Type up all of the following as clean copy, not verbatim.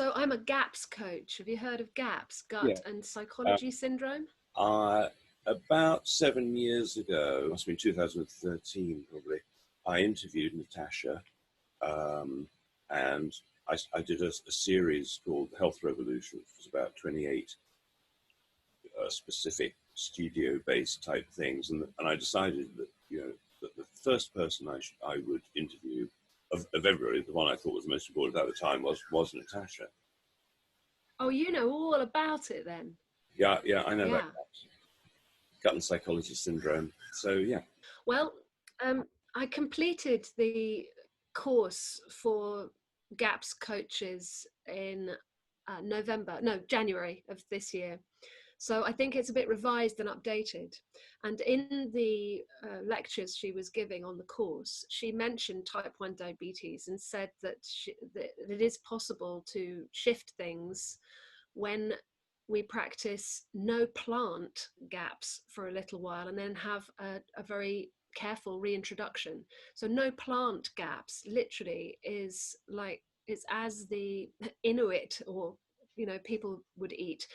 So I'm a GAPS coach. Have you heard of GAPS, Yeah. gut and psychology syndrome? I About 7 years ago, must have been 2013 probably, I interviewed Natasha, and I did a series called Health Revolution, which was about 28 specific studio-based type things, and I decided that that the first person I would interview of everybody, the one I thought was most important at the time was Natasha. Oh, you know all about it then. Yeah, I know about Yeah. Gutten psychology syndrome. So yeah. Well, I completed the course for GAPS coaches in January of this year. So I think it's a bit revised and updated. And in the lectures she was giving on the course, she mentioned type 1 diabetes and said that it is possible to shift things when we practice no plant gaps for a little while and then have a very careful reintroduction. So no plant gaps literally is as the Inuit or people would eat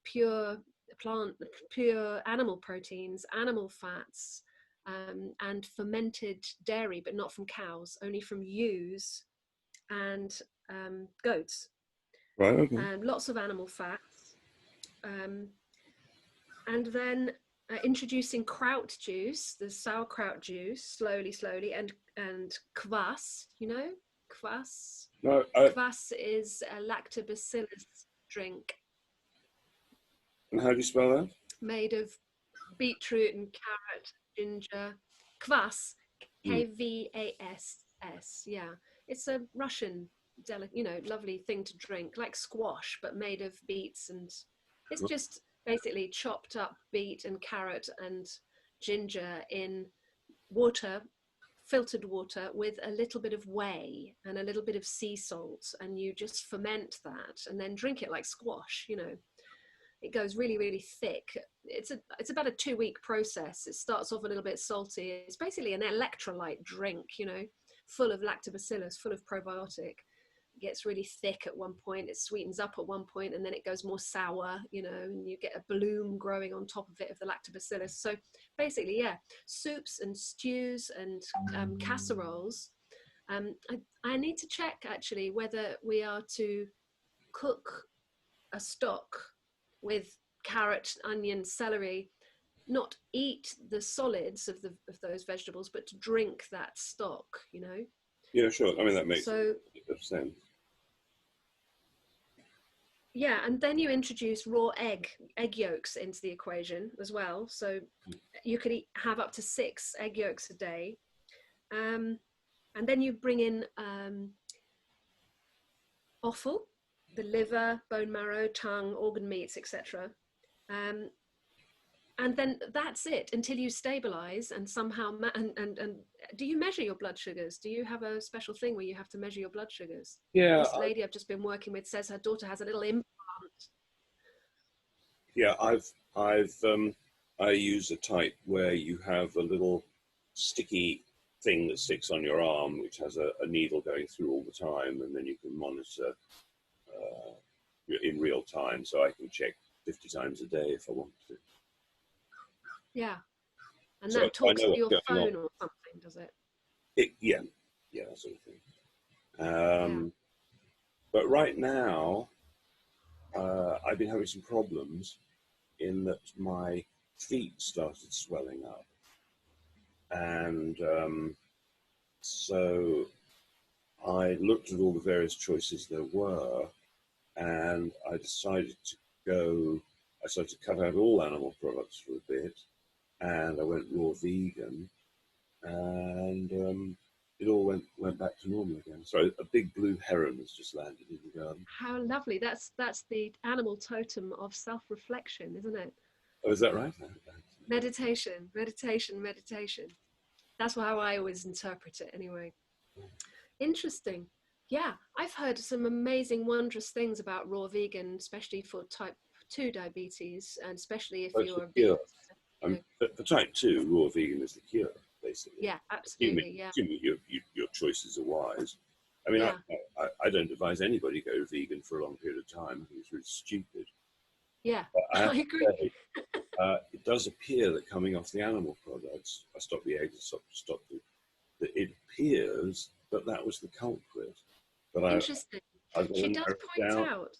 pure pure animal proteins, animal fats, and fermented dairy, but not from cows, only from ewes and goats. Right. Okay. Lots of animal fats. And then introducing kraut juice, the sauerkraut juice, slowly, and kvass, kvass. No. Kvass is a lactobacillus drink And how do you spell that? made of beetroot and carrot, ginger. Kvass, Kvass. Yeah, it's a Russian lovely thing to drink, like squash, but made of beets, and it's just basically chopped up beet and carrot and ginger in water, filtered water, with a little bit of whey and a little bit of sea salt, and you just ferment that and then drink it like squash. It goes really thick. It's about a 2-week process. It starts off a little bit salty. It's basically an electrolyte drink, full of lactobacillus, full of probiotic. It gets really thick at one point. It sweetens up at one point, and then it goes more sour, and you get a bloom growing on top of it of the lactobacillus. So basically, yeah, soups and stews and casseroles. I need to check actually whether we are to cook a stock with carrot, onion, celery, not eat the solids of those vegetables, but to drink that stock. Yeah, sure. I mean, that makes So sense. yeah, and then you introduce raw egg yolks into the equation as well. So you could have up to 6 egg yolks a day, and then you bring in offal, the liver, bone marrow, tongue, organ meats, etc. And then that's it until you stabilize and somehow and do you measure your blood sugars? Do you have a special thing where you have to measure your blood sugars? Yeah. This lady I've just been working with says her daughter has a little implant. Yeah, I use a type where you have a little sticky thing that sticks on your arm, which has a needle going through all the time, and then you can monitor in real time. So I can check 50 times a day if I want to. Yeah, and So that talks to your phone on. or something, does it? Yeah, that sort of thing. But right now, I've been having some problems in that my feet started swelling up. And so I looked at all the various choices there were, and I decided I started to cut out all animal products for a bit, and I went raw vegan, and it all went back to normal again. So a big blue heron has just landed in the garden. How lovely. That's the animal totem of self-reflection, isn't it? Oh, is that right? Meditation. That's how I always interpret it anyway. Interesting. Yeah, I've heard some amazing, wondrous things about raw vegan, especially for type 2 diabetes, and especially if you're a bit... For type 2, raw vegan is the cure, basically. Yeah, absolutely. Assuming your choices are wise. I mean, Yeah. I don't advise anybody go vegan for a long period of time. I think it's really stupid. Yeah. But I have I to agree. say, it does appear that coming off the animal products, I stopped the eggs, stopped the, that it appears that that was the culprit. But Interesting. I've got to She does narrow it point down. out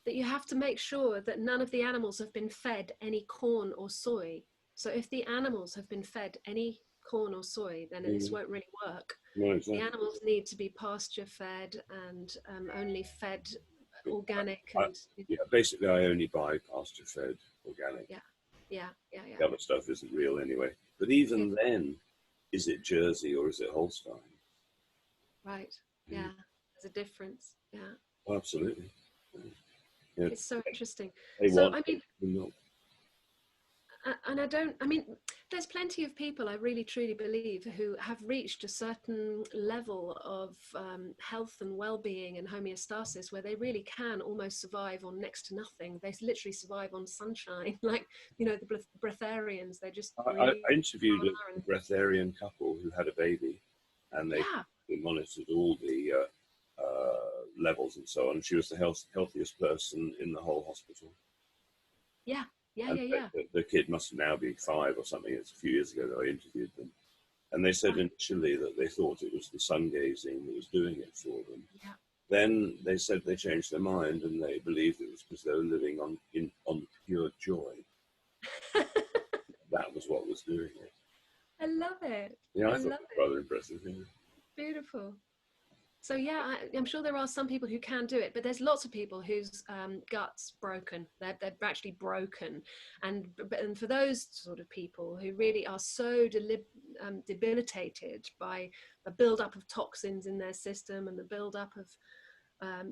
that you have to make sure that none of the animals have been fed any corn or soy. So if the animals have been fed any corn or soy, then this Mm, won't really work. no, The exactly. animals need to be pasture fed and only fed organic I, and yeah, basically, I only buy pasture-fed organic. yeah, yeah, yeah, yeah. The other stuff isn't real anyway. But even then, is it Jersey or is it Holstein? Right. Mm. Yeah. There's a difference. Yeah. Oh, absolutely. Yeah, It's so interesting. they So, want I mean, milk. and I mean, there's plenty of people I really truly believe who have reached a certain level of health and well-being and homeostasis where they really can almost survive on next to nothing. They literally survive on sunshine, like, you know, the breatharians. They just breathe I interviewed a and breatharian couple who had a baby, and yeah, they monitored all the levels and so on. She was the healthiest person in the whole hospital. yeah, yeah, And yeah, yeah. the kid must now be 5 or something. It's a few years ago that I interviewed them. And they said Right. initially that they thought it was the sun gazing that was doing it for them. Yeah. Then they said they changed their mind and they believed it was because they were living on pure joy. That was what was doing it. I love it. Yeah, I I thought love it was it. rather impressive. Yeah. Beautiful. So yeah, I'm sure there are some people who can do it, but there's lots of people whose guts broken. They're actually broken, and for those sort of people who really are so debilitated by the buildup of toxins in their system and the buildup of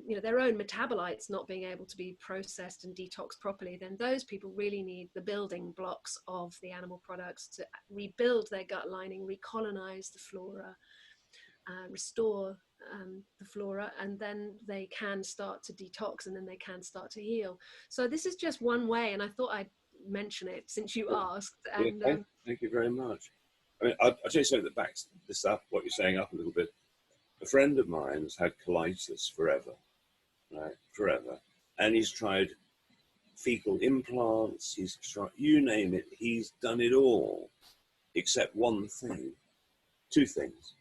you know, their own metabolites not being able to be processed and detoxed properly, then those people really need the building blocks of the animal products to rebuild their gut lining, recolonize the flora, restore the flora, and then they can start to detox and then they can start to heal. So this is just one way, and I thought I'd mention it since you asked. Yeah, And thank you very much. I mean, I'll tell you something that backs this up, what you're saying up a little bit. A friend of mine has had colitis forever, right? Forever. And he's tried fecal implants, he's tried, you name it, he's done it all, except one thing, two things.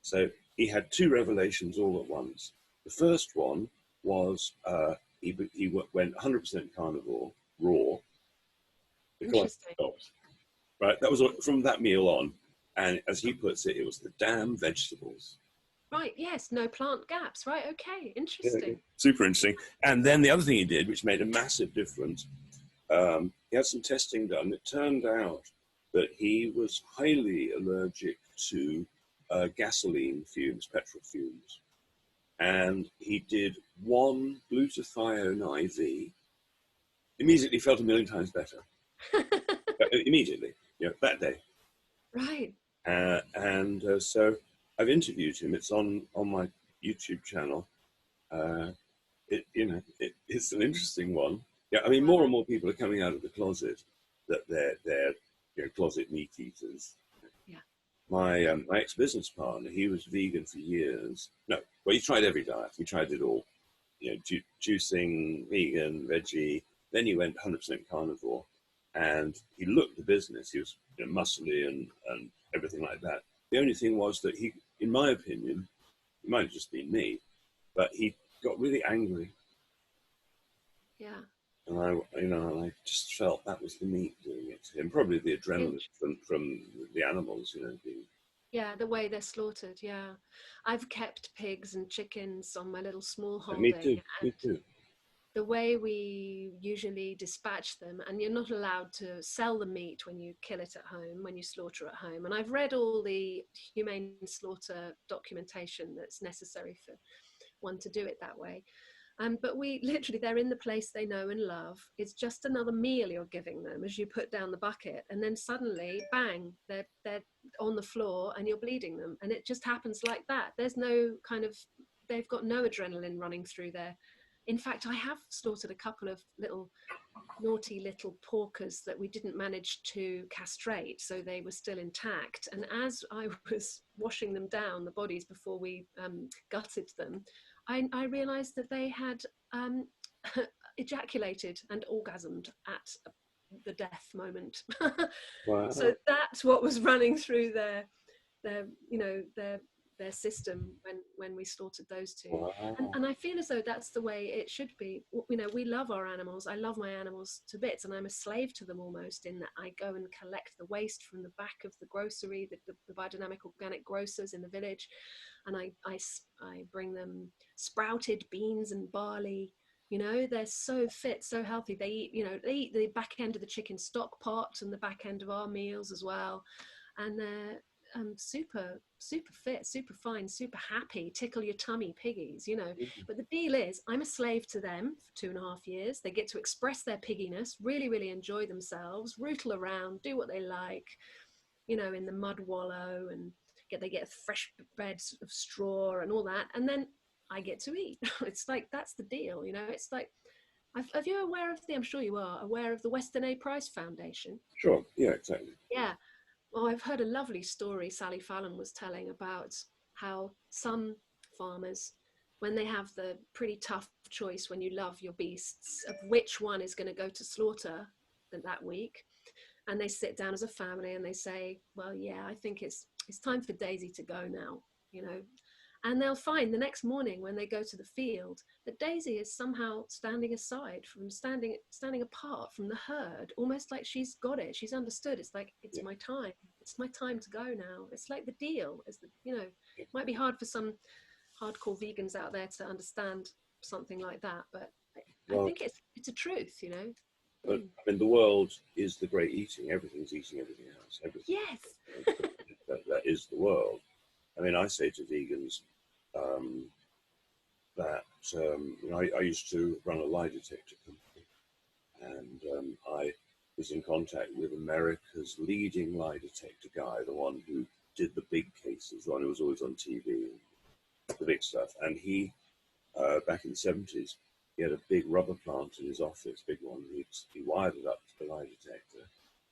So he had two revelations all at once. The first one was he went 100% carnivore, raw, the colitis interesting. stopped. Right, that was from that meal on. And as he puts it, it was the damn vegetables. Right, yes, no plant gaps. Right, okay, Yeah, yeah. interesting. Super interesting. And then the other thing he did, which made a massive difference, he had some testing done. It turned out that he was highly allergic to gasoline fumes, petrol fumes. And he did one glutathione IV, immediately felt a million times better. Immediately, that day. Right. So I've interviewed him. It's on my YouTube channel. It's an interesting one. Yeah, I mean, more Wow. and more people are coming out of the closet that they're closet meat eaters. Yeah. My ex business partner, he was vegan for years. No, well, he tried every diet. He tried it all. Juicing, vegan, veggie. Then he went 100% carnivore, and he looked the business. He was muscly and everything like that. The only thing was that he, in my opinion, it might have just been me, but he got really angry, Yeah. and I just felt that was the meat doing it to him. Probably the adrenaline from the animals, being. Yeah, the way they're slaughtered. Yeah. I've kept pigs and chickens on my little small Me holding, too. Me and too. the way we usually dispatch them, and you're not allowed to sell the meat when you kill it at home, when you slaughter at home. And I've read all the humane slaughter documentation that's necessary for one to do it that way. But we literally, they're in the place they know and love. It's just another meal you're giving them as you put down the bucket. And then suddenly, bang, they're on the floor and you're bleeding them. And it just happens like that. There's no kind of, they've got no adrenaline running through their In fact, I have slaughtered a couple of naughty little porkers that we didn't manage to castrate, so they were still intact. And as I was washing them down, the bodies, before we gutted them, I realized that they had ejaculated and orgasmed at the death moment. Wow. So that's what was running through their their system when we slaughtered those two. Wow. And I feel as though that's the way it should be. You know, we love our animals. I love my animals to bits, and I'm a slave to them almost, in that I go and collect the waste from the back of the grocery, the biodynamic organic grocers in the village, and I bring them sprouted beans and barley. You know, they're so fit, so healthy. They eat, they eat the back end of the chicken stock pot and the back end of our meals as well. And they're super fit, super fine, super happy, tickle your tummy piggies, But the deal is, I'm a slave to them for 2.5 years. They get to express their pigginess, really, really enjoy themselves, rootle around, do what they like, in the mud wallow, and they get fresh beds of straw and all that. And then I get to eat. It's like, that's the deal, It's like, are you aware of I'm sure you are aware of the Weston A. Price Foundation? Sure. Yeah, exactly. Yeah. Well, I've heard a lovely story Sally Fallon was telling about how some farmers, when they have the pretty tough choice, when you love your beasts, of which one is going to go to slaughter that week, and they sit down as a family and they say, well, yeah, I think it's time for Daisy to go now, and they'll find the next morning when they go to the field that Daisy is somehow standing apart from the herd, almost like she's got it. She's understood. It's like, it's my time. It's my time to go now. It's like the deal. It might be hard for some hardcore vegans out there to understand something like that, but I think it's a truth, But I mean, the world is the great eating. Everything's eating everything else. Everything. Yes. that is the world. I mean, I say to vegans that I used to run a lie detector company, and I was in contact with America's leading lie detector guy, the one who did the big cases, the one who was always on TV, the big stuff. And he, back in the 70s, he had a big rubber plant in his office, big one. He wired it up to the lie detector,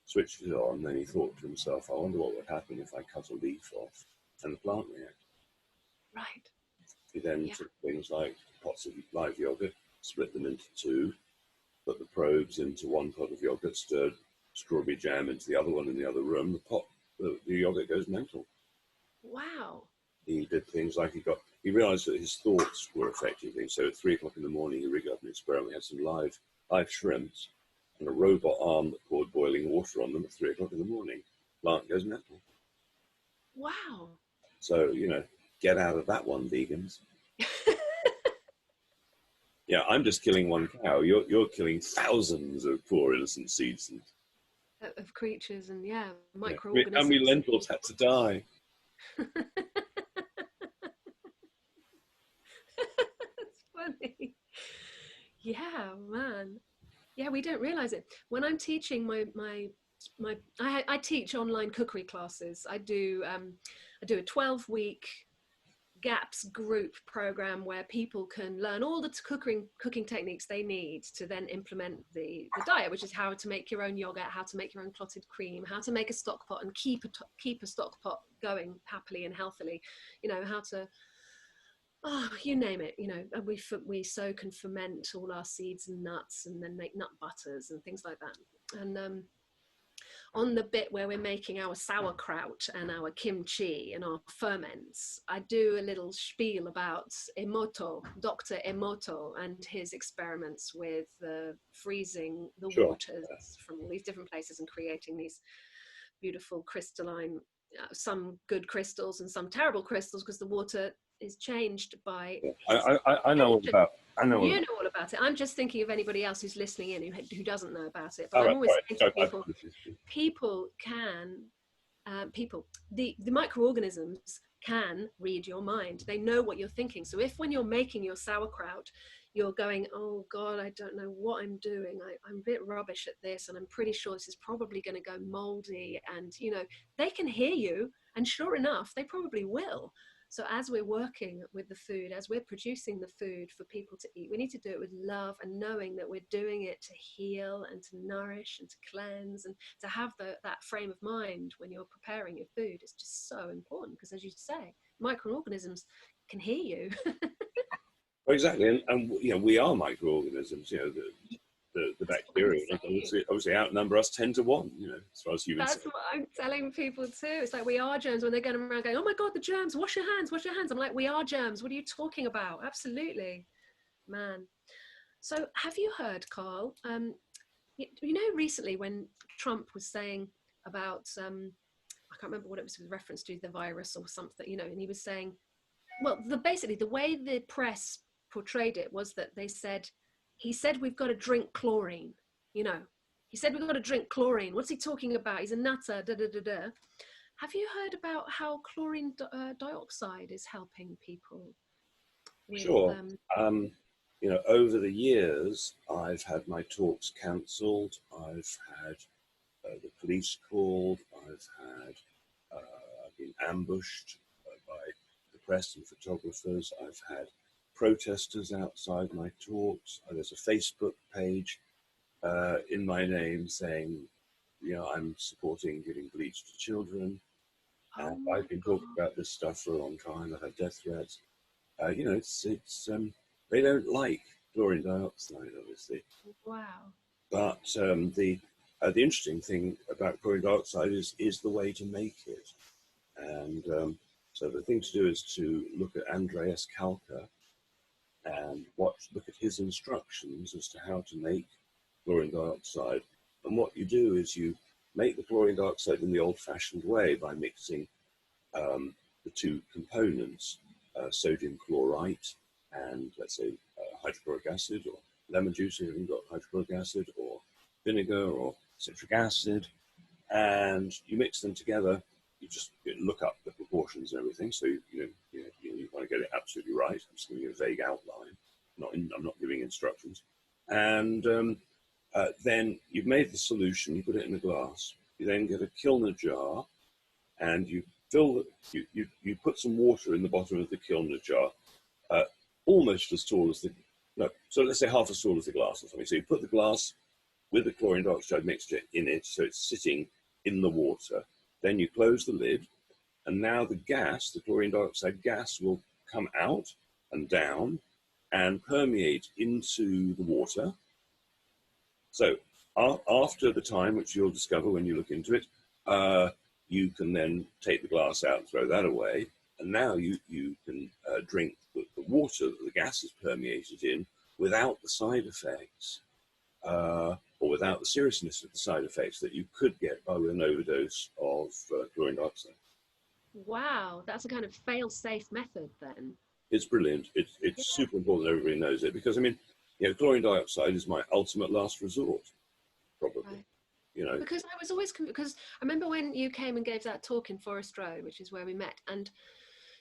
switched it on, then he thought to himself, I wonder what would happen if I cut a leaf off and the plant reacted. Right. He then took things like pots of live yogurt, split them into two, put the probes into one pot of yogurt, stirred strawberry jam into the other one in the other room. The yogurt goes mental. Wow. He did things like he realized that his thoughts were affecting things. So at 3 o'clock in the morning, he rigged up an experiment. He had some live shrimps and a robot arm that poured boiling water on them at 3 o'clock in the morning. Plant goes mental. Wow. So, get out of that one, vegans. Yeah, I'm just killing one cow. You're killing thousands of poor innocent seeds of creatures and microorganisms. How many lentils had to die? That's funny. Yeah, man. Yeah, we don't realize it. When I'm teaching I teach online cookery classes. I do a 12-week GAPS group program where people can learn all the cooking techniques they need to then implement the diet, which is how to make your own yogurt, how to make your own clotted cream, how to make a stock pot and keep a stock pot going happily and healthily, how to, you name it, we soak and ferment all our seeds and nuts and then make nut butters and things like that. And on the bit where we're making our sauerkraut and our kimchi and our ferments, I do a little spiel about Emoto, Dr. Emoto, and his experiments with freezing the waters from all these different places and creating these beautiful crystalline, some good crystals and some terrible crystals, because the water is changed by. I know all about. You know all about it. I'm just thinking of anybody else who's listening in who doesn't know about it. But I'm always saying to people, the microorganisms can read your mind. They know what you're thinking. So if when you're making your sauerkraut, you're going, oh God, I don't know what I'm doing. I'm a bit rubbish at this, and I'm pretty sure this is probably going to go moldy. And, they can hear you. And sure enough, they probably will. So as we're working with the food, as we're producing the food for people to eat, we need to do it with love and knowing that we're doing it to heal and to nourish and to cleanse, and to have that frame of mind when you're preparing your food is just so important, because as you say, microorganisms can hear you. Well, exactly, and you know, we are microorganisms. You know, the That's what I'm bacteria saying. obviously outnumber us 10 to 1. You know, as far as humans. That's what I'm telling people too. It's like, we are germs. When they're going around going, oh my God, the germs, wash your hands, wash your hands. I'm like, we are germs. What are you talking about? Absolutely, man. So have you heard, Carl? You know, recently when Trump was saying about, I can't remember what it was with reference to, the virus or something, you know, and he was saying, well, basically the way the press portrayed it was that he said we've got to drink chlorine, you know. He said we've got to drink chlorine. What's he talking about? He's a nutter, da da da da. Have you heard about how chlorine dioxide is helping people with Sure. You know, over the years, I've had my talks cancelled. I've had the police called. I've been ambushed by the press and photographers. I've had protesters outside my talks. There's a Facebook page in my name saying, you know, I'm supporting giving bleach to children. oh And my I've been God, talking about this stuff for a long time. I've had death threats. You know, they don't like chlorine dioxide, obviously. wow. But the interesting thing about chlorine dioxide is the way to make it. And so the thing to do is to look at Andreas Kalka and look at his instructions as to how to make chlorine dioxide. And what you do is you make the chlorine dioxide in the old-fashioned way by mixing the two components, sodium chlorite and, let's say, hydrochloric acid, or lemon juice if you've got hydrochloric acid, or vinegar or citric acid, and you mix them together. You just look up the proportions and everything. So you want to get it absolutely right. I'm just giving you a vague outline. I'm not giving instructions. And then you've made the solution. You put it in a glass. You then get a Kilner jar, and you you put some water in the bottom of the Kilner jar, uh, almost as tall as the no. So let's say half as tall as the glass or something. So you put the glass with the chlorine dioxide mixture in it, so it's sitting in the water. Then you close the lid, and now the gas, the chlorine dioxide gas, will come out and down and permeate into the water. So after the time, which you'll discover when you look into it, you can then take the glass out and throw that away. And now you can drink the water that the gas has permeated in without the side effects. Or without the seriousness of the side effects that you could get by an overdose of chlorine dioxide. Wow, that's a kind of fail-safe method then. It's brilliant. Yeah, It's super important that everybody knows it, because, I mean, you know, chlorine dioxide is my ultimate last resort, probably. right. You know, Because I was always because I remember when you came and gave that talk in Forest Row, which is where we met, and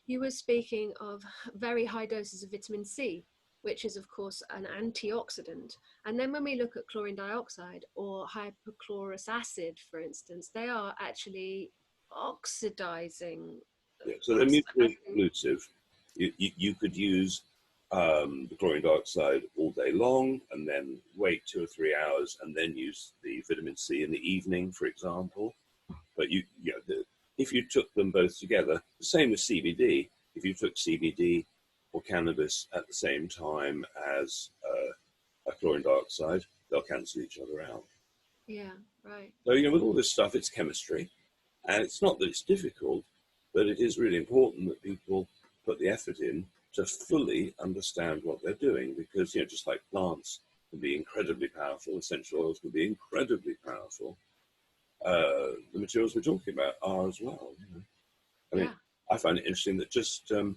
you were speaking of very high doses of vitamin C, which is of course an antioxidant. And then when we look at chlorine dioxide or hypochlorous acid, for instance, they are actually oxidizing. yeah, so they're mutually exclusive. You could use the chlorine dioxide all day long and then wait 2 or 3 hours and then use the vitamin C in the evening, for example. But if you took them both together, the same with CBD. If you took CBD or cannabis at the same time as a chlorine dioxide, they'll cancel each other out. Yeah, right. So, you know, with all this stuff, it's chemistry. And it's not that it's difficult, but it is really important that people put the effort in to fully understand what they're doing, because, you know, just like plants can be incredibly powerful, essential oils can be incredibly powerful. The materials we're talking about are as well. You know? I mean, Yeah. I find it interesting that just look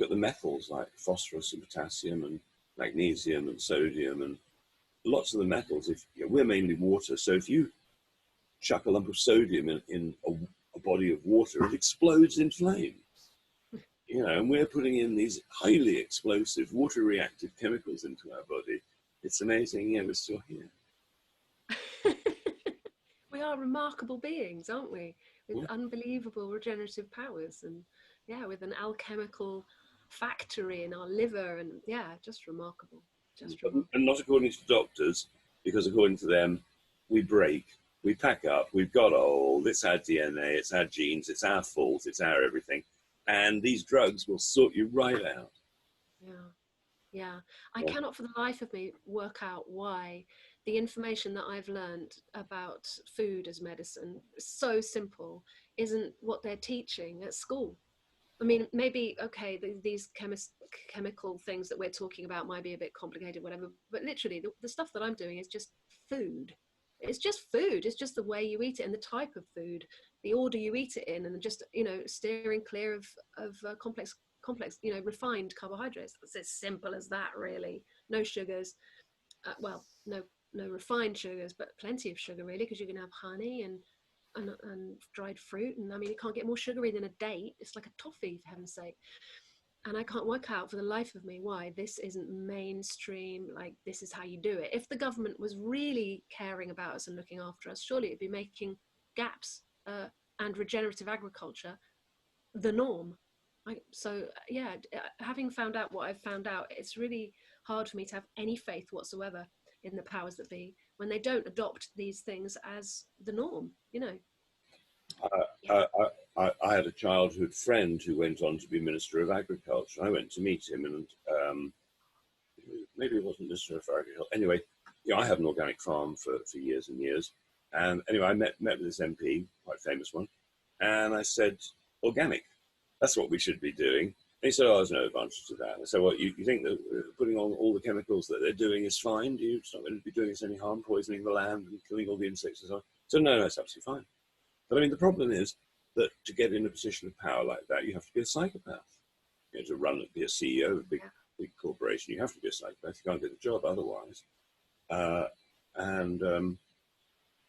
at the metals like phosphorus and potassium and magnesium and sodium and lots of the metals. If we're mainly water, so if you chuck a lump of sodium in a body of water, it explodes in flames. You know, and we're putting in these highly explosive water-reactive chemicals into our body. It's amazing. Yeah, we're still here. We are remarkable beings, aren't we? With Yeah. unbelievable regenerative powers. And yeah, with an alchemical factory in our liver, and yeah, just remarkable, just And remarkable. not according to doctors, because according to them, we break, we pack up, we've got old, it's our DNA, it's our genes, it's our fault, it's our everything. And these drugs will sort you right out. Yeah. Yeah, I Yeah. cannot for the life of me work out why the information that I've learned about food as medicine, so simple, isn't what they're teaching at school. I mean, maybe, okay, these chemical things that we're talking about might be a bit complicated, whatever, but literally the stuff that I'm doing is just food. It's just food. It's just the way you eat it and the type of food, the order you eat it in, and just, steering clear of complex, refined carbohydrates. It's as simple as that, really. No sugars. Well, no refined sugars, but plenty of sugar, really, because you can have honey and dried fruit. And I mean, you can't get more sugary than a date. It's like a toffee, for heaven's sake. And I can't work out for the life of me why this isn't mainstream. Like, this is how you do it. If the government was really caring about us and looking after us, surely it'd be making gaps and regenerative agriculture the norm. So yeah, having found out what I've found out, it's really hard for me to have any faith whatsoever in the powers that be when they don't adopt these things as the norm. Yeah. Uh, I had a childhood friend who went on to be Minister of Agriculture. I went to meet him, and maybe it wasn't Minister of Agriculture. Anyway, I had an organic farm for years and years. And anyway, I met with this MP, quite famous one, and I said, organic, that's what we should be doing. And he said, oh, there's no advantage to that. I said, well, you think that putting on all the chemicals that they're doing is fine? It's not going to be doing us any harm, poisoning the land and killing all the insects and so on? So no, it's absolutely fine. But I mean, the problem is that to get in a position of power like that, you have to be a psychopath. To run, be a CEO of a big corporation, you have to be a psychopath. You can't get the job otherwise. Uh, and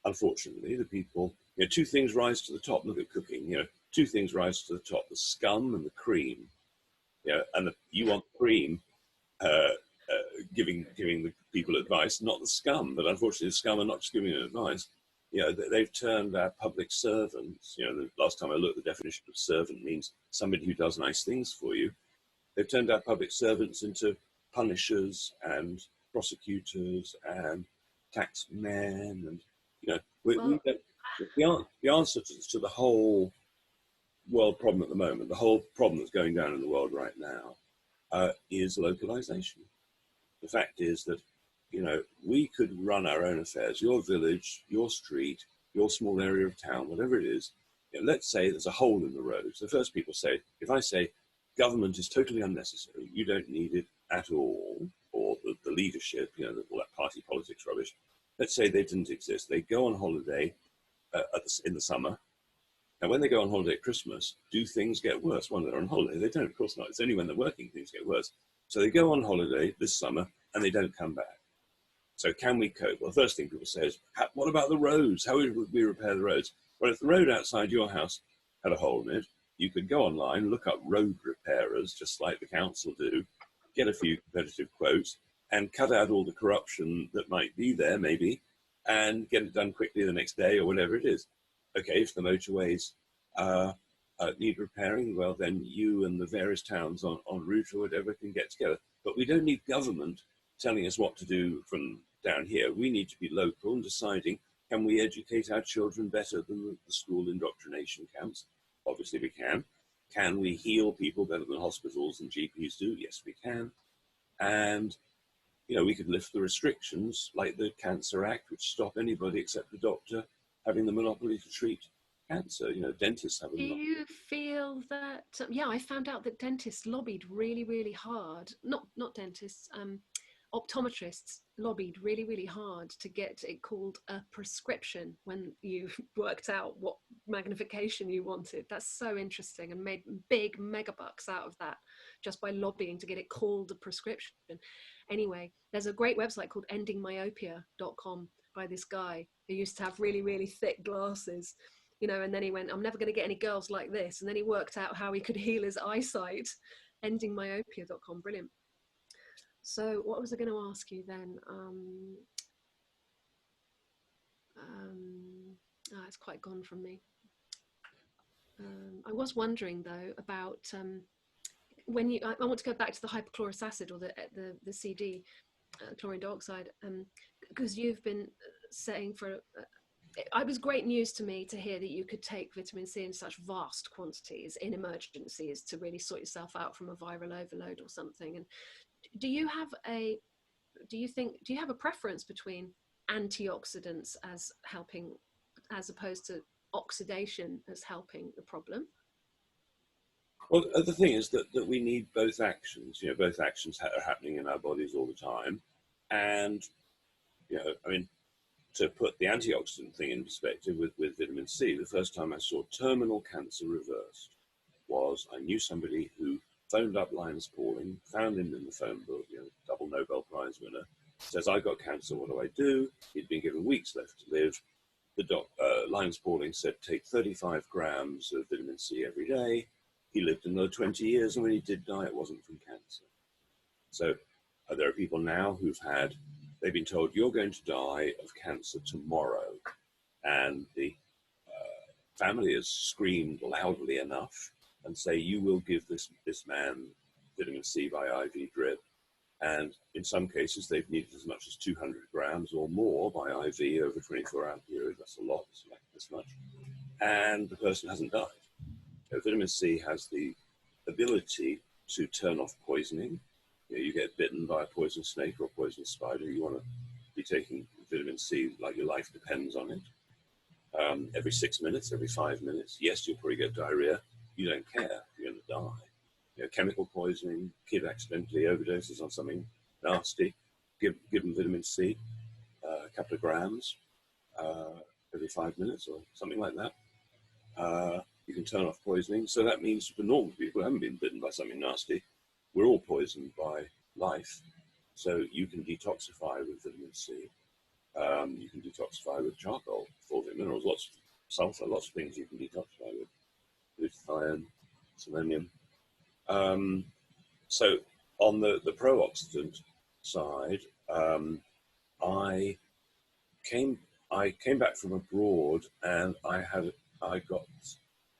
Unfortunately, the people, two things rise to the top. Look at cooking. Two things rise to the top: the scum and the cream. And you want cream uh, giving the people advice, not the scum. But unfortunately, the scum are not just giving them advice. They've turned our public servants. The last time I looked, the definition of servant means somebody who does nice things for you. They've turned our public servants into punishers and prosecutors and taxmen, and we Well, don't, the answer to the whole world problem at the moment, the whole problem that's going down in the world right now, is localization. The fact is that we could run our own affairs, your village, your street, your small area of town, whatever it is. Let's say there's a hole in the road. So first people say, if I say government is totally unnecessary, you don't need it at all, or the leadership, all that party politics rubbish. Let's say they didn't exist. They go on holiday in the summer. Now, when they go on holiday at Christmas, do things get worse? When they're on holiday, they don't. Of course not. It's only when they're working things get worse. So they go on holiday this summer and they don't come back. So can we cope? Well, the first thing people say is, what about the roads? How would we repair the roads? Well, if the road outside your house had a hole in it, you could go online, look up road repairers, just like the council do, get a few competitive quotes, and cut out all the corruption that might be there, maybe, and get it done quickly the next day or whatever it is. Okay, if the motorways need repairing, well, then you and the various towns on route or whatever can get together. But we don't need government telling us what to do from down here. We need to be local and deciding, can we educate our children better than the school indoctrination camps? Obviously we can. Can we heal people better than hospitals and GPs do? Yes, we can. And we could lift the restrictions like the Cancer Act, which stop anybody except the doctor having the monopoly to treat cancer. Dentists have a do monopoly. you feel that? Yeah, I found out that dentists lobbied really, really hard. Not dentists. Optometrists lobbied really, really hard to get it called a prescription when you worked out what magnification you wanted. That's so interesting, and made big mega bucks out of that just by lobbying to get it called a prescription. Anyway, there's a great website called endingmyopia.com by this guy who used to have really, really thick glasses. And then he went, I'm never going to get any girls like this. And then he worked out how he could heal his eyesight. Endingmyopia.com. Brilliant. So what was I going to ask you then? It's quite gone from me. I was wondering though about when you. I want to go back to the hypochlorous acid or the CD, chlorine dioxide, because you've been saying for. It was great news to me to hear that you could take vitamin C in such vast quantities in emergencies to really sort yourself out from a viral overload or something. And do you have a do you have a preference between antioxidants as helping as opposed to oxidation as helping the problem? Well, the thing is that we need both actions. You know, both actions are happening in our bodies all the time, and you know, I mean, to put the antioxidant thing in perspective with vitamin C, the first time I saw terminal cancer reversed was I knew somebody who phoned up Linus Pauling, found him in the phone book, you know, double Nobel Prize winner, says, I got cancer, what do I do? He'd been given weeks left to live. Linus Pauling said, take 35 grams of vitamin C every day. He lived another 20 years, and when he did die, it wasn't from cancer. So there are people now they've been told, you're going to die of cancer tomorrow. And the family has screamed loudly enough and say, you will give this man vitamin C by IV drip. And in some cases, they've needed as much as 200 grams or more by IV over a 24-hour period. That's a lot, it's like this much. And the person hasn't died. So vitamin C has the ability to turn off poisoning. You know, you get bitten by a poisonous snake or a poisonous spider, you want to be taking vitamin C like your life depends on it. Every 6 minutes, every 5 minutes. Yes, you'll probably get diarrhea. You don't care. You're going to die. You know, chemical poisoning, kid accidentally overdoses on something nasty. Give them vitamin C, a couple of grams every 5 minutes or something like that. You can turn off poisoning. So that means for normal people who haven't been bitten by something nasty, we're all poisoned by life. So you can detoxify with vitamin C. You can detoxify with charcoal, fulvic minerals, lots of sulfur, lots of things you can detoxify with. Glutathione, selenium. So on the pro-oxidant side, I came back from abroad and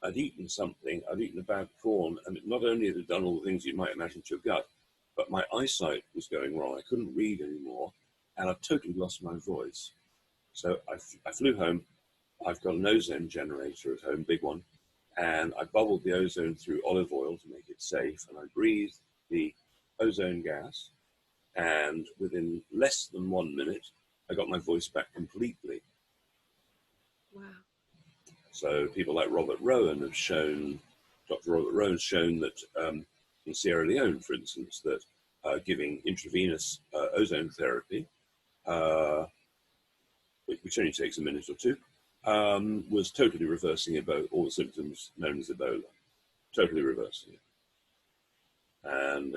I'd eaten something, I'd eaten a bad prawn, and not only had it done all the things you might imagine to your gut, but my eyesight was going wrong. I couldn't read anymore, and I totally lost my voice. So I flew home. I've got an ozone generator at home, big one, and I bubbled the ozone through olive oil to make it safe, and I breathed the ozone gas, and within less than 1 minute, I got my voice back completely. Wow. So people like Robert Rowan have shown, Dr. Robert Rowan's shown that in Sierra Leone, for instance, that giving intravenous ozone therapy, which only takes a minute or two, was totally reversing Ebola, all the symptoms known as Ebola, totally reversing it. And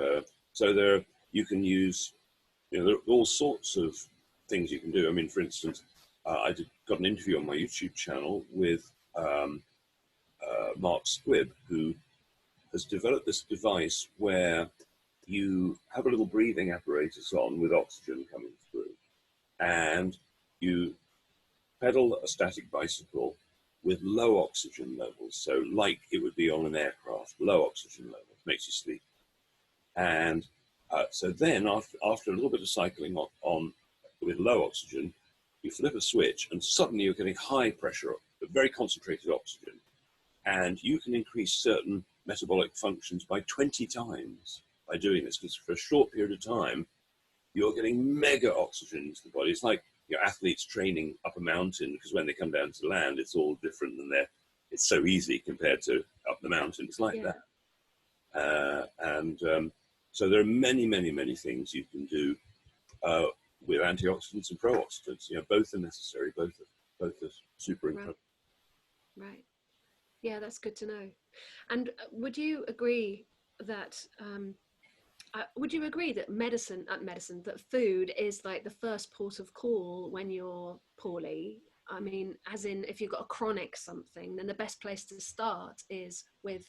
so you can use, there are all sorts of things you can do. I mean, for instance, got an interview on my YouTube channel with Mark Squibb, who has developed this device where you have a little breathing apparatus on with oxygen coming through, and you pedal a static bicycle with low oxygen levels, so like it would be on an aircraft, low oxygen levels, makes you sleep. And so then after a little bit of cycling on with low oxygen, you flip a switch and suddenly you're getting high pressure, very concentrated oxygen. And you can increase certain metabolic functions by 20 times by doing this, because for a short period of time, you're getting mega oxygen into the body. It's like your athletes training up a mountain, because when they come down to land, it's all different than it's so easy compared to up the mountain. It's like that. So there are many, many, many things you can do with antioxidants and pro-oxidants. Both are necessary, both are super important. Right. Yeah, that's good to know. And would you agree that that food is like the first port of call when you're poorly? I mean, as in, if you've got a chronic something, then the best place to start is with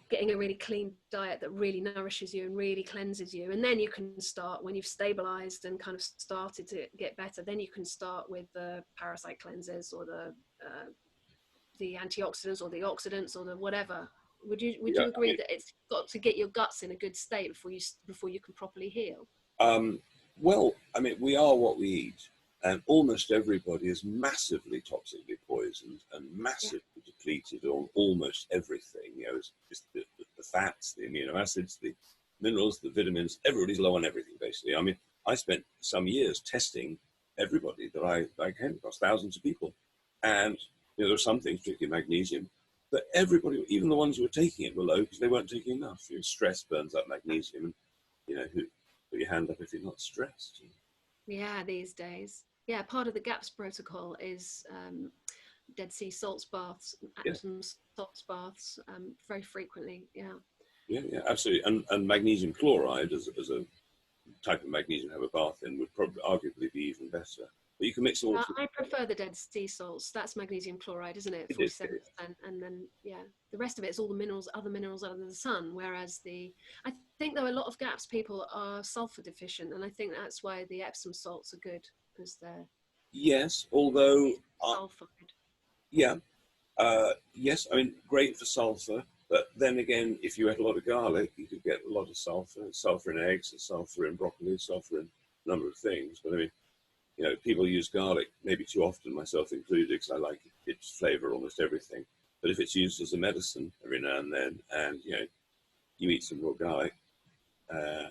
getting a really clean diet that really nourishes you and really cleanses you. And then you can start, when you've stabilized and kind of started to get better, then you can start with the parasite cleanses or the the antioxidants or the oxidants or the whatever. Would Yeah, you I agree mean, that it's got to get your guts in a good state before you can properly heal? um, well, I mean, we are what we eat, and almost everybody is massively toxically poisoned and Yeah. massively depleted on almost everything. You know, it's the fats, the amino acids, the minerals, the vitamins. Everybody's low on everything, basically. I mean, I spent some years testing everybody that I came across, thousands of people, and you know, there are some things, particularly magnesium, but everybody, even the ones who were taking it, were low because they weren't taking enough. You know, stress burns up magnesium, and you know, who put your hand up if you're not stressed. Yeah, these days. Yeah, part of the GAPS protocol is Dead Sea salts baths, Yeah, Epsom salts baths, very frequently. Yeah. yeah, yeah, absolutely. And magnesium chloride, as a type of magnesium to have a bath in, would probably arguably be even better. But you can mix all. I prefer the Dead Sea salts. That's magnesium chloride, isn't it? It is. 47%. And then, yeah, the rest of it is all the minerals, other minerals out of the sun. Whereas I think though a lot of GAPS people are sulfur deficient. And I think that's why the Epsom salts are good because they're Yes, although, sulfide. yeah, yes, I mean, great for sulfur. But then again, if you ate a lot of garlic, you could get a lot of sulfur. Sulfur in eggs, sulfur in broccoli, sulfur in a number of things. But I mean, you know, people use garlic maybe too often, myself included, because I like its flavour almost everything. But if it's used as a medicine every now and then, and you know, you eat some raw garlic. Uh,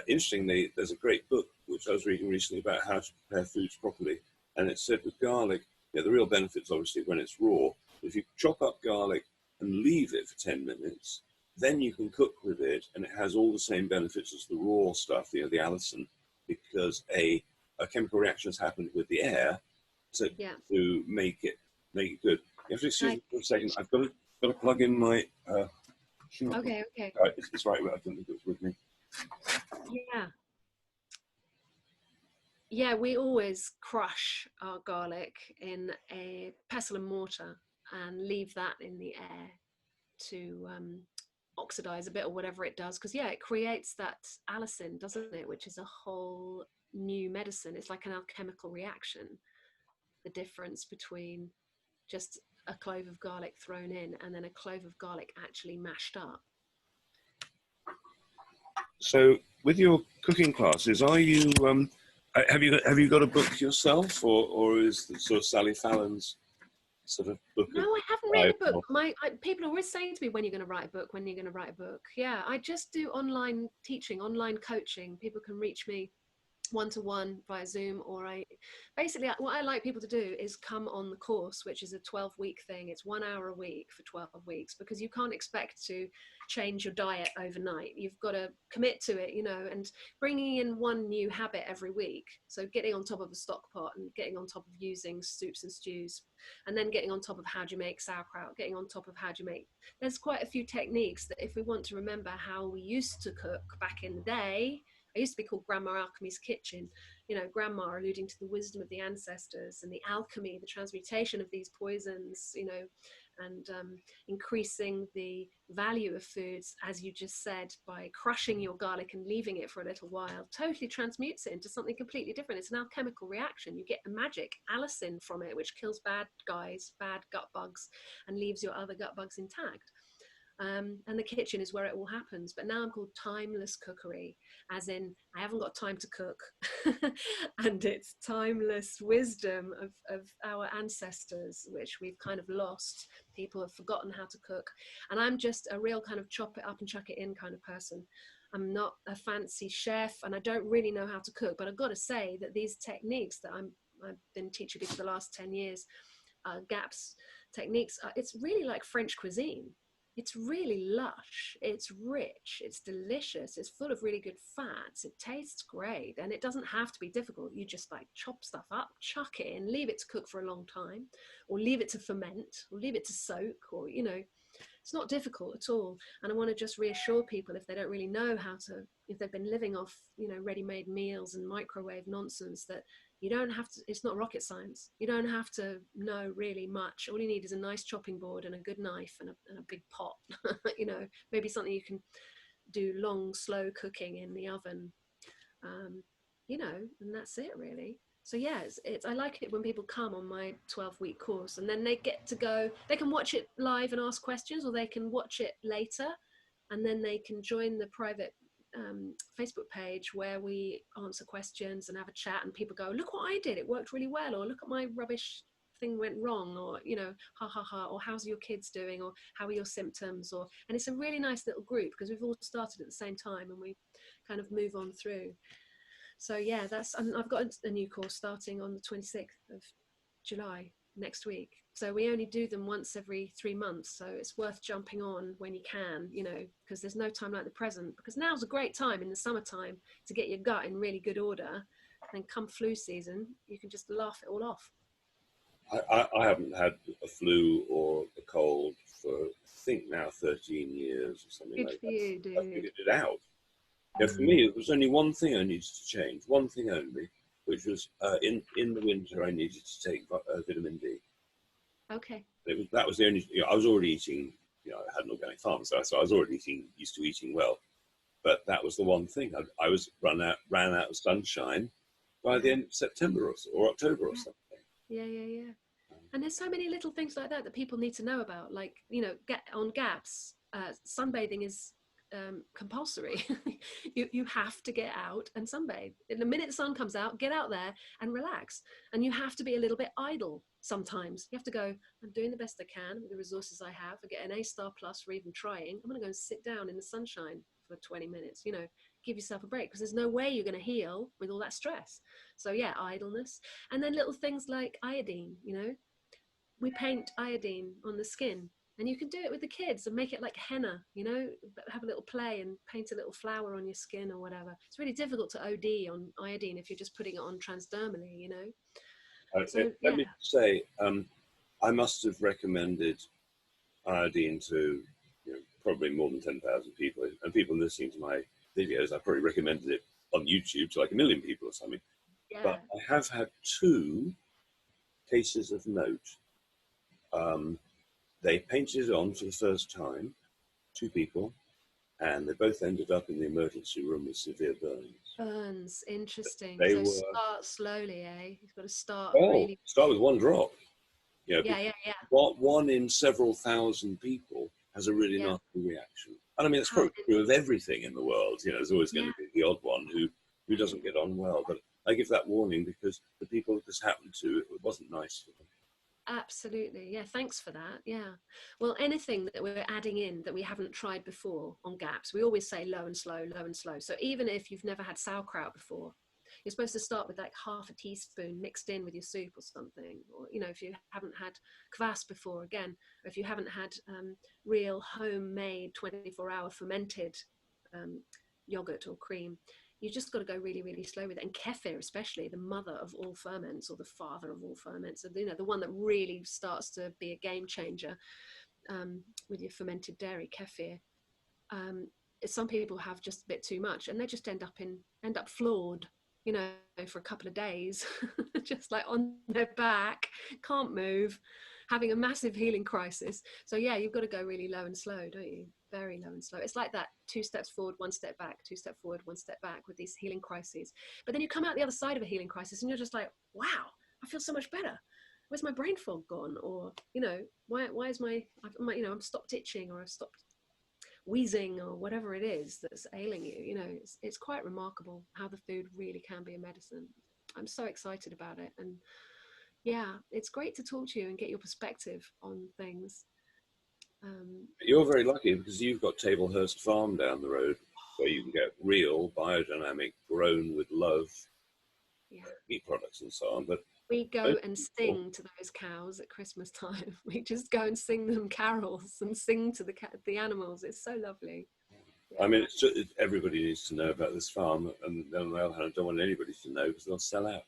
Interestingly, there's a great book which I was reading recently about how to prepare foods properly, and it said with garlic, yeah, the real benefits obviously when it's raw. If you chop up garlic and leave it for 10 minutes, then you can cook with it, and it has all the same benefits as the raw stuff, you know, the allicin, because a chemical reaction has happened with the air Yeah. to make it good. You have to excuse I, me for a second. Got to plug in my. okay. Okay. It's right. I don't think it was with me. Yeah. Yeah, we always crush our garlic in a pestle and mortar and leave that in the air to oxidize a bit or whatever it does. Because, yeah, it creates that allicin, doesn't it? Which is a whole new medicine. It's like an alchemical reaction. The difference between just a clove of garlic thrown in and then a clove of garlic actually mashed up. So, with your cooking classes, are you have you got a book yourself, or is the sort of Sally Fallon's sort of book No, of I haven't written life? a book. People are always saying to me, "When are you going to write a book? When are you going to write a book?" Yeah, I just do online teaching, online coaching. People can reach me one-to-one via Zoom, or basically what I like people to do is come on the course, which is a 12-week thing. It's 1 hour a week for 12 weeks, because you can't expect to change your diet overnight. You've got to commit to it, you know, and bringing in one new habit every week. So getting on top of a stock pot and getting on top of using soups and stews, and then getting on top of how do you make sauerkraut, getting on top of how do you make, there's quite a few techniques that if we want to remember how we used to cook back in the day. I used to be called Grandma Alchemy's Kitchen, you know, grandma alluding to the wisdom of the ancestors and the alchemy, the transmutation of these poisons, you know, and increasing the value of foods, as you just said, by crushing your garlic and leaving it for a little while, totally transmutes it into something completely different. It's an alchemical reaction. You get a magic allicin from it, which kills bad guys, bad gut bugs, and leaves your other gut bugs intact. And the kitchen is where it all happens. But now I'm called Timeless Cookery, as in I haven't got time to cook. And it's timeless wisdom of our ancestors, which we've kind of lost. People have forgotten how to cook. And I'm just a real kind of chop it up and chuck it in kind of person. I'm not a fancy chef, and I don't really know how to cook. But I've got to say that these techniques that I've been teaching people for the last 10 years, GAPS techniques, it's really like French cuisine. It's really lush, it's rich, it's delicious, it's full of really good fats, it tastes great, and it doesn't have to be difficult. You just like chop stuff up, chuck it in, leave it to cook for a long time, or leave it to ferment, or leave it to soak, or, you know, it's not difficult at all. And I want to just reassure people, if they don't really know how to, if they've been living off, you know, ready-made meals and microwave nonsense, that you don't have to, it's not rocket science. You don't have to know really much. All you need is a nice chopping board and a good knife and a big pot, you know, maybe something you can do long, slow cooking in the oven, you know, and that's it really. So yeah, I like it when people come on my 12-week course, and then they get to go, they can watch it live and ask questions, or they can watch it later, and then they can join the private Facebook page where we answer questions and have a chat, and people go, look what I did, it worked really well, or look at my rubbish thing went wrong, or ha ha ha, or how's your kids doing, or how are your symptoms, or and it's a really nice little group because we've all started at the same time and we kind of move on through. So yeah, I've got a new course starting on the 26th of July next week. So we only do them once every 3 months. So it's worth jumping on when you can, because there's no time like the present. Because now's a great time in the summertime to get your gut in really good order. And come flu season, you can just laugh it all off. I haven't had a flu or a cold for, I think now, 13 years or something Good like for that. you, I dude. figured it out. Yeah, for me, it was only one thing I needed to change, one thing only, which was in the winter I needed to take vitamin D. Okay. That was the only. I was already eating. I had an organic farm, so I was already used to eating well. But that was the one thing. I was ran out of sunshine by the end of September or October or something. Yeah. And there's so many little things like that that people need to know about. Like, get on gaps, sunbathing is compulsory. you have to get out and sunbathe. In the minute the sun comes out, get out there and relax. And you have to be a little bit idle sometimes. You have to go, I'm doing the best I can with the resources I have. I get an A-star plus for even trying. I'm going to go and sit down in the sunshine for 20 minutes, give yourself a break, because there's no way you're going to heal with all that stress. So yeah, idleness. And then little things like iodine, we paint iodine on the skin, and you can do it with the kids and make it like henna, have a little play and paint a little flower on your skin or whatever. It's really difficult to OD on iodine if you're just putting it on transdermally. So Let yeah. me say, I must have recommended iodine to probably more than 10,000 people, and people listening to my videos, I probably recommended it on YouTube to like 1 million people or something. Yeah. But I have had 2 cases of note. They painted it on for the first time, 2 people, and they both ended up in the emergency room with severe burns. Burns, interesting. They So were, start slowly, eh? You've got to start well, really. start with 1 drop. Yeah. One in several thousand people has a really Yeah. nasty reaction. And I mean, it's How probably true of everything in the world. There's always going Yeah. to be the odd one who doesn't get on well. But I give that warning because the people this happened to, it wasn't nice for them. Absolutely. Yeah, thanks for that. Yeah. Well, anything that we're adding in that we haven't tried before on gaps, we always say low and slow, low and slow. So even if you've never had sauerkraut before, you're supposed to start with like half a teaspoon mixed in with your soup or something. Or, if you haven't had kvass before, again, or if you haven't had real homemade 24-hour fermented yogurt or cream, you just got to go really, really slow with it. And kefir, especially, the mother of all ferments, or the father of all ferments, the one that really starts to be a game changer with your fermented dairy, kefir. Some people have just a bit too much, and they just end up floored, for a couple of days, just like on their back, can't move, having a massive healing crisis. So yeah, you've got to go really low and slow, don't you? Very low and slow. It's like that 2 steps forward, 1 step back, 2 steps forward, 1 step back with these healing crises. But then you come out the other side of a healing crisis and you're just like, wow, I feel so much better. Where's my brain fog gone? Or, why is I'm stopped itching, or I've stopped wheezing, or whatever it is that's ailing you. It's quite remarkable how the food really can be a medicine. I'm so excited about it. And yeah, it's great to talk to you and get your perspective on things. You're very lucky because you've got Tablehurst Farm down the road where you can get real, biodynamic, grown with love Yeah. meat products and so on. But We go and sing to those cows at Christmas time. We just go and sing them carols and sing to the animals. It's so lovely. Yeah. I mean, everybody needs to know about this farm, and on the other hand, I don't want anybody to know because they'll sell out.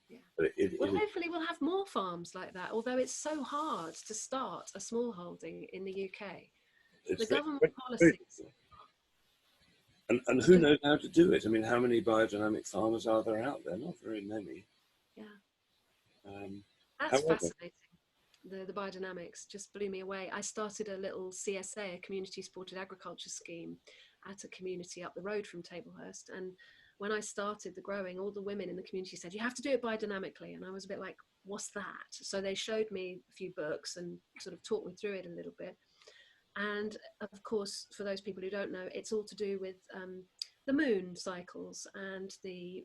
Yeah. But Well, hopefully we'll have more farms like that, although it's so hard to start a small holding in the UK. The government policies. And who knows how to do it? I mean, how many biodynamic farmers are there out there? Not very many. Yeah. That's However, fascinating. The biodynamics just blew me away. I started a little CSA, a community supported agriculture scheme, at a community up the road from Tablehurst, and when I started the growing, all the women in the community said, you have to do it biodynamically. And I was a bit like, what's that? So they showed me a few books and sort of talked me through it a little bit. And of course, for those people who don't know, it's all to do with the moon cycles and the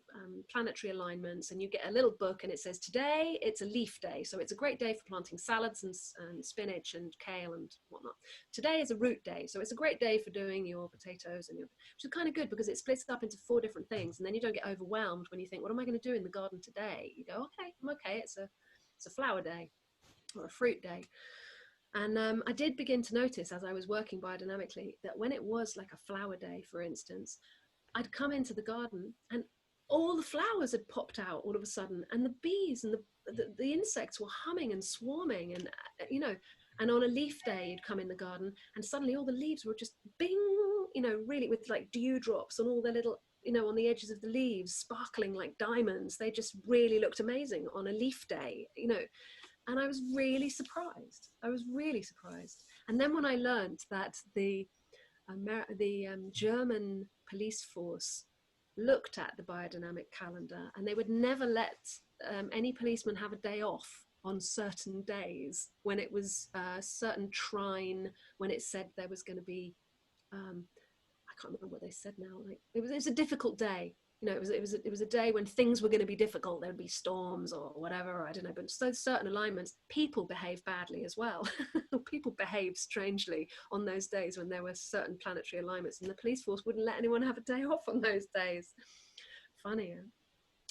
planetary alignments. And you get a little book and it says, today it's a leaf day. So it's a great day for planting salads and spinach and kale and whatnot. Today is a root day. So it's a great day for doing your potatoes, and which is kind of good because it splits it up into 4 different things. And then you don't get overwhelmed when you think, what am I going to do in the garden today? You go, okay, I'm okay. It's a flower day or a fruit day. And I did begin to notice as I was working biodynamically that when it was like a flower day, for instance, I'd come into the garden and all the flowers had popped out all of a sudden, and the bees and the insects were humming and swarming, and you know, and on a leaf day you'd come in the garden and suddenly all the leaves were just bing, you know, really with like dewdrops on all the little, you know, on the edges of the leaves, sparkling like diamonds. They just really looked amazing on a leaf day, you know. And I was really surprised. I was really surprised. And then when I learned that the German police force looked at the biodynamic calendar, and they would never let any policeman have a day off on certain days when it was a certain trine, when it said there was going to be, I can't remember what they said now. Like it was a difficult day. You know, it was a day when things were going to be difficult. There would be storms or whatever, I don't know. But so certain alignments, people behave badly as well. People behave strangely on those days when there were certain planetary alignments, and the police force wouldn't let anyone have a day off on those days. Funny, huh?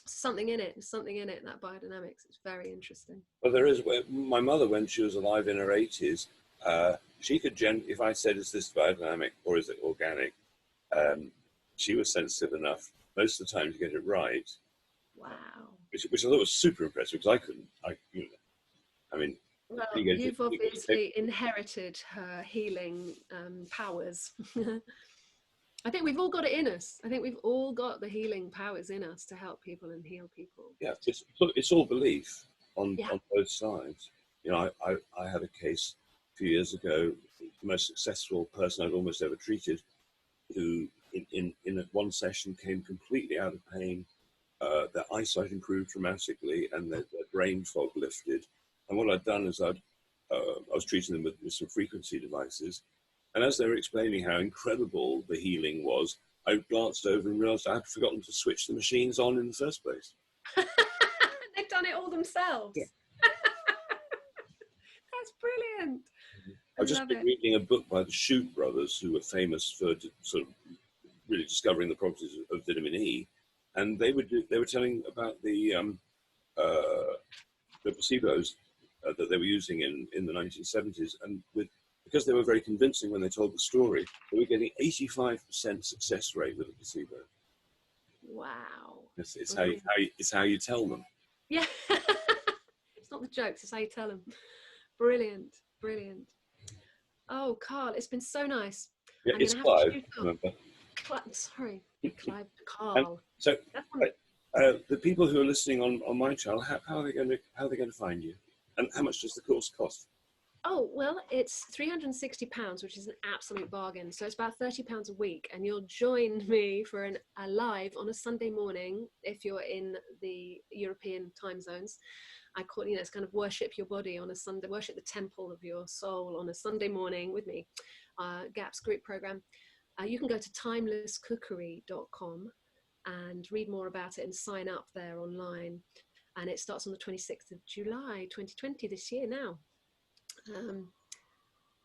Something in it. That biodynamics. It's very interesting. Well, there is. My mother, when she was alive in her 80s, she could if I said, "Is this biodynamic or is it organic?" She was sensitive enough most of the time to get it right. Wow. Which I thought was super impressive because I couldn't. I mean, well, you've obviously inherited her healing powers. I think we've all got it in us. I think we've all got the healing powers in us to help people and heal people. Yeah, it's all belief on both sides. You know, I had a case a few years ago, the most successful person I'd almost ever treated, who in one session came completely out of pain. Their eyesight improved dramatically, and their brain fog lifted. And what I'd done is I was treating them with some frequency devices. And as they were explaining how incredible the healing was, I glanced over and realized I had forgotten to switch the machines on in the first place. They've done it all themselves. Yeah. That's brilliant. I've just been reading a book by the Shute brothers, who were famous for sort of really discovering the properties of vitamin E. And they were telling about the placebos that they were using in the 1970s, and because they were very convincing when they told the story, they were getting 85% success rate with a placebo. Wow! It's how you tell them. Yeah, it's not the jokes; it's how you tell them. Brilliant, brilliant. Oh, Carle, it's been so nice. Yeah, it's Clive. Remember? Sorry, Clive. Carle. So the people who are listening on my channel, how are they going to find you, and how much does the course cost? Oh, well, it's £360, which is an absolute bargain. So it's about £30 a week, and you'll join me for a live on a Sunday morning if you're in the European time zones. I call it, it's kind of worship your body on a Sunday, worship the temple of your soul on a Sunday morning with me. GAPS group program. You can go to timelesscookery.com and read more about it and sign up there online. And it starts on the 26th of July, 2020, this year now.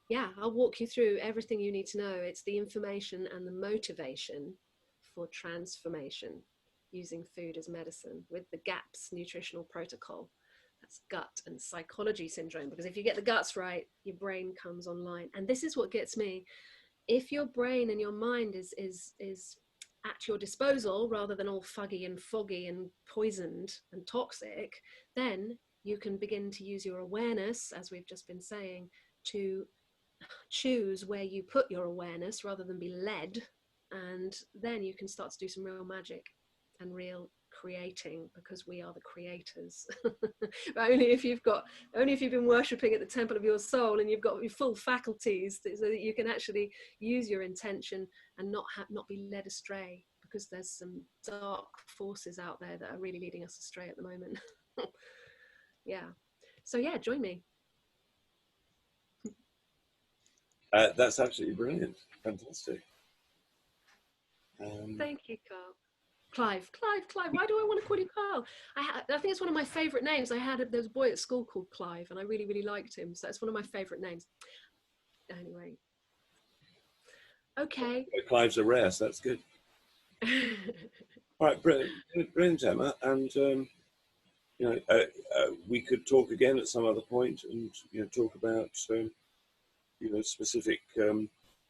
Yeah, I'll walk you through everything you need to know. It's the information and the motivation for transformation using food as medicine with the GAPS nutritional protocol. That's gut and psychology syndrome, because if you get the guts right, your brain comes online. And this is what gets me. If your brain and your mind is at your disposal rather than all fuggy and foggy and poisoned and toxic, then you can begin to use your awareness, as we've just been saying, to choose where you put your awareness rather than be led. And then you can start to do some real magic and real creating, because we are the creators. But only if you've been worshipping at the temple of your soul and you've got your full faculties, so that you can actually use your intention and not be led astray, because there's some dark forces out there that are really leading us astray at the moment. Yeah. So yeah, join me. That's absolutely brilliant. Fantastic. Thank you, Carl. Clive. Why do I want to call you Carl? I think it's one of my favourite names. There was a boy at school called Clive, and I really, really liked him. So it's one of my favourite names. Anyway. Okay. Clive's a rare, so that's good. All right, brilliant, brilliant, Emma. And we could talk again at some other point, and talk about specific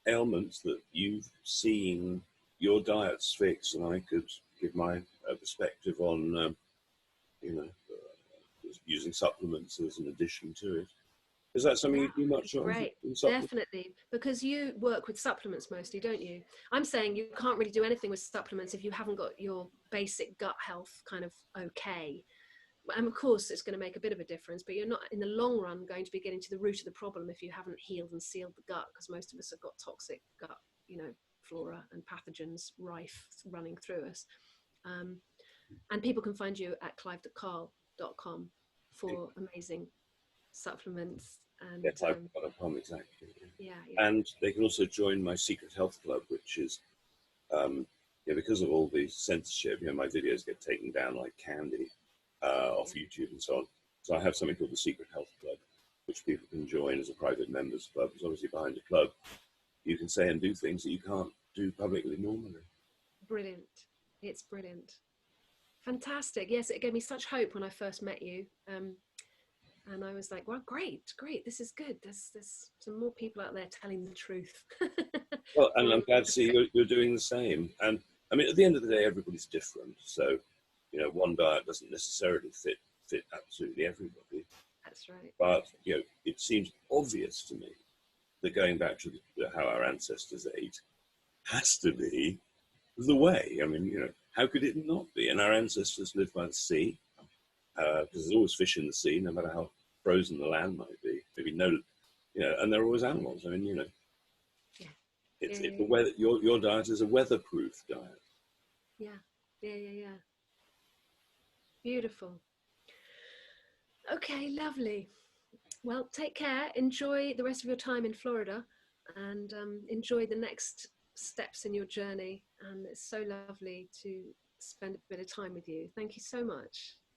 ailments that you've seen your diets fix, and I could give my perspective on using supplements as an addition to it. Is that something you do much of? Great, definitely, because you work with supplements mostly, don't you? I'm saying you can't really do anything with supplements if you haven't got your basic gut health kind of okay. And of course, it's going to make a bit of a difference, but you're not in the long run going to be getting to the root of the problem if you haven't healed and sealed the gut, because most of us have got toxic gut, flora and pathogens rife running through us. And people can find you at clive.carle.com for amazing supplements. And yes, I've got a problem, exactly. Yeah. And they can also join my secret health club, which is because of all the censorship, my videos get taken down like candy off YouTube and so on. So I have something called the Secret Health Club, which people can join as a private members club. It's obviously behind the club. You can say and do things that you can't do publicly normally. Brilliant. It's brilliant. Fantastic. Yes, it gave me such hope when I first met you. And I was like, well, great. This is good. There's some more people out there telling the truth. Well, and I'm glad to see you're doing the same. And I mean, at the end of the day, everybody's different. So, one diet doesn't necessarily fit absolutely everybody. That's right. But, it seems obvious to me that going back to how our ancestors ate has to be the way. I mean, how could it not be? And our ancestors lived by the sea, because there's always fish in the sea, no matter how frozen the land might be. Maybe no, and there are always animals. I mean, Yeah. it's the weather. Your diet is a weatherproof diet. Yeah. Beautiful. Okay, lovely. Well, take care. Enjoy the rest of your time in Florida, and enjoy the next steps in your journey. And it's so lovely to spend a bit of time with you. Thank you so much.